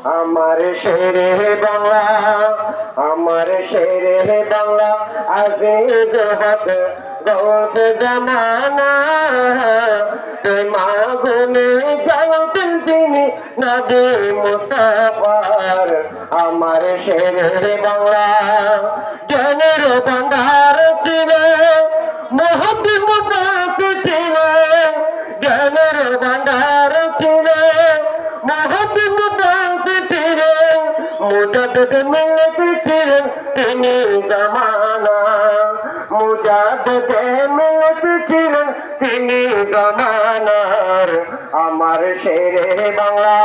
আমার শেরে বাংলা, আমার শেরে বাংলা আজিজ হক গৌস জামানা মাগুনে জ্বলতেন তিনি নবী মুস্তাফার। আমার শেরে বাংলা জ্ঞানের ভান্ডার ছিল, মহাবীর মুবারক ছিল, জ্ঞানের ভান্ডার ছিল, মহাবীর মুবারক ছিল, মুজাদ্দিদ মিল্লাত ছিলেন তিনি জামানা, মুজাদ্দিদ মিল্লাত ছিলেন তিনি জামানার। আমার শেরে বাংলা,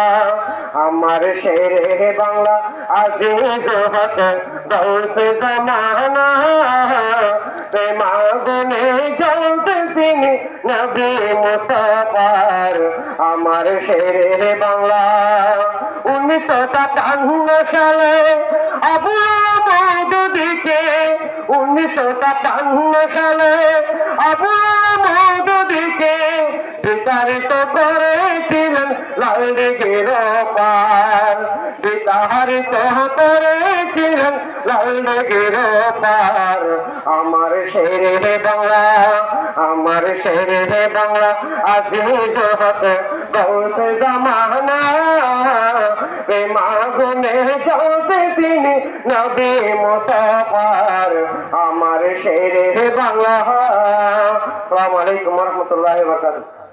আমার শেরে বাংলা আজিজ হক গৌস জামানা মাগুনে জ্বলতেন তিনি নবী মুস্তাফার। আমার শেরে বাংলা 1957 সালে আবু আহমদ দিকে, 1957 সালে আবু আহমদ দিকে বিতাড়িত করেছিলেন লাল দিঘির পার, বিতাড়িত করেছিলেন লাল দিঘির পার। আমার শেরে বাংলা, আমার শেরে বাংলা আজিজ হক গৌস জামানা মাগুনে জ্বলতে তিনি নবী মুস্তাফার। আমার শেরে বাংলা। আসসালামু আলাইকুম ওয়া রাহমাতুল্লাহি ওয়া বারাকাতুহু।